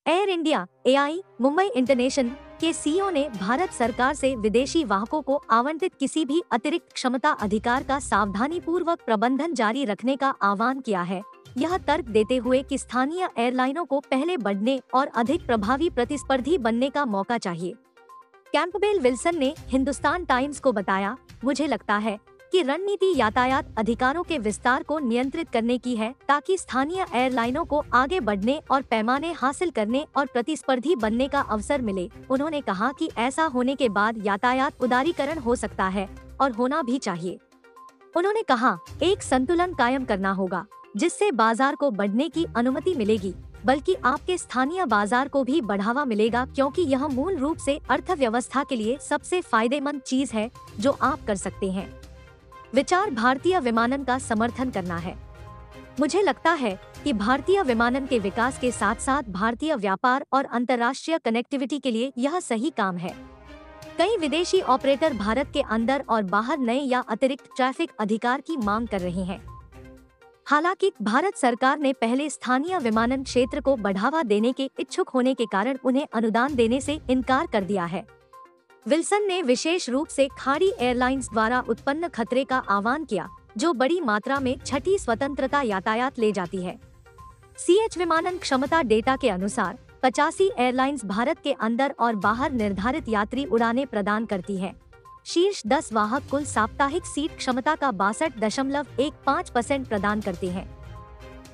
Air India AI Mumbai international के CEO ने भारत सरकार से विदेशी वाहकों को आवंटित किसी भी अतिरिक्त क्षमता अधिकार का सावधानी पूर्वक प्रबंधन जारी रखने का आह्वान किया है। यह तर्क देते हुए कि स्थानीय एयरलाइनों को पहले बढ़ने और अधिक प्रभावी प्रतिस्पर्धी बनने का मौका चाहिए। कैंपबेल विल्सन ने हिंदुस्तान टाइम्स को बताया, मुझे लगता है कि रणनीति यातायात अधिकारों के विस्तार को नियंत्रित करने की है ताकि स्थानीय एयरलाइनों को आगे बढ़ने और पैमाने हासिल करने और प्रतिस्पर्धी बनने का अवसर मिले। उन्होंने कहा कि ऐसा होने के बाद यातायात उदारीकरण हो सकता है और होना भी चाहिए। उन्होंने कहा, एक संतुलन कायम करना होगा जिससे बाजार को बढ़ने की अनुमति मिलेगी, बल्कि आपके स्थानीय बाजार को भी बढ़ावा मिलेगा, क्योंकि यह मूल रूप से अर्थव्यवस्था के लिए सबसे फायदेमंद चीज है जो आप कर सकते हैं। विचार भारतीय विमानन का समर्थन करना है। मुझे लगता है कि भारतीय विमानन के विकास के साथ साथ भारतीय व्यापार और अंतर्राष्ट्रीय कनेक्टिविटी के लिए यह सही काम है। कई विदेशी ऑपरेटर भारत के अंदर और बाहर नए या अतिरिक्त ट्रैफिक अधिकार की मांग कर रहे हैं। हालांकि भारत सरकार ने पहले स्थानीय विमानन क्षेत्र को बढ़ावा देने के इच्छुक होने के कारण उन्हें अनुदान देने से इनकार कर दिया है। विल्सन ने विशेष रूप से खाड़ी एयरलाइंस द्वारा उत्पन्न खतरे का आह्वान किया, जो बड़ी मात्रा में छठी स्वतंत्रता यातायात ले जाती है। सीएच विमानन क्षमता डेटा के अनुसार 85 एयरलाइंस भारत के अंदर और बाहर निर्धारित यात्री उड़ानें प्रदान करती हैं। शीर्ष 10 वाहक कुल साप्ताहिक सीट क्षमता का 62.15% प्रदान करते हैं।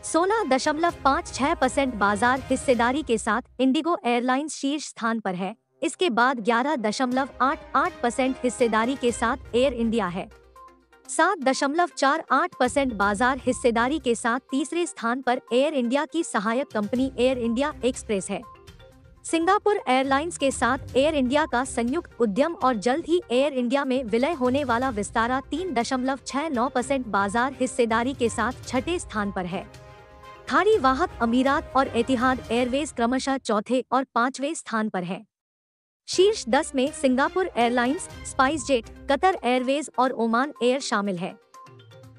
16.56% बाजार हिस्सेदारी के साथ इंडिगो एयरलाइंस शीर्ष स्थान पर है। इसके बाद 11.88% हिस्सेदारी के साथ एयर इंडिया है। 7.48% बाजार हिस्सेदारी के साथ तीसरे स्थान पर एयर इंडिया की सहायक कंपनी एयर इंडिया एक्सप्रेस है। सिंगापुर एयरलाइंस के साथ एयर इंडिया का संयुक्त उद्यम और जल्द ही एयर इंडिया में विलय होने वाला विस्तारा 3.69% बाजार हिस्सेदारी के साथ छठे स्थान पर है। खाड़ी वाहक अमीरात और एतिहाद एयरवेज क्रमशः चौथे और पांचवें स्थान पर है। शीर्ष 10 में Singapore airlines, SpiceJet, Qatar Airways और ओमान एयर शामिल है।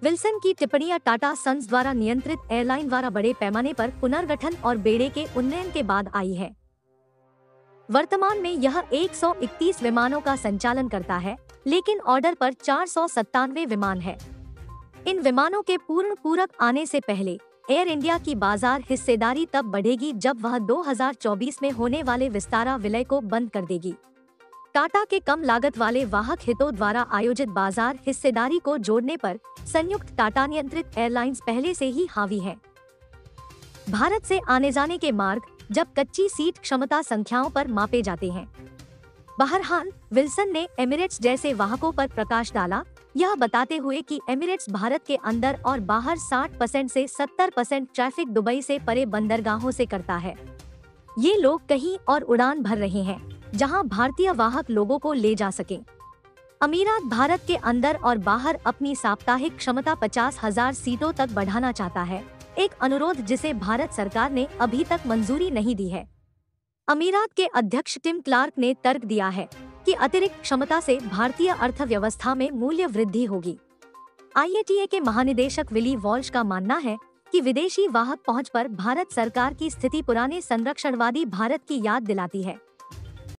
विल्सन की टिप्पणियां टाटा सन्स द्वारा नियंत्रित एयरलाइन द्वारा बड़े पैमाने पर पुनर्गठन और बेड़े के उन्नयन के बाद आई है। वर्तमान में यह 131 विमानों का संचालन करता है, लेकिन ऑर्डर पर 497 विमान है। इन विमानों के पूर्ण पूरक आने से पहले एयर इंडिया की बाजार हिस्सेदारी तब बढ़ेगी जब वह 2024 में होने वाले विस्तारा विलय को बंद कर देगी। टाटा के कम लागत वाले वाहक हितों द्वारा आयोजित बाजार हिस्सेदारी को जोड़ने पर संयुक्त टाटा नियंत्रित एयरलाइंस पहले से ही हावी है। भारत से आने जाने के मार्ग जब कच्ची सीट क्षमता संख्याओं पर मापे जाते हैं। बहरहाल, विल्सन ने एमिरेट्स जैसे वाहकों पर प्रकाश डाला, यह बताते हुए कि एमिरेट्स भारत के अंदर और बाहर 60% से 70% ट्रैफिक दुबई से परे बंदरगाहों से करता है। ये लोग कहीं और उड़ान भर रहे हैं जहां भारतीय वाहक लोगों को ले जा सकें। अमीरात भारत के अंदर और बाहर अपनी साप्ताहिक क्षमता 50,000 सीटों तक बढ़ाना चाहता है, एक अनुरोध जिसे भारत सरकार ने अभी तक मंजूरी नहीं दी है। अमीरात के अध्यक्ष टिम क्लार्क ने तर्क दिया है कि अतिरिक्त क्षमता से भारतीय अर्थव्यवस्था में मूल्य वृद्धि होगी। IATA के महानिदेशक विली वॉल्श का मानना है कि विदेशी वाहक पहुंच पर भारत सरकार की स्थिति पुराने संरक्षणवादी भारत की याद दिलाती है।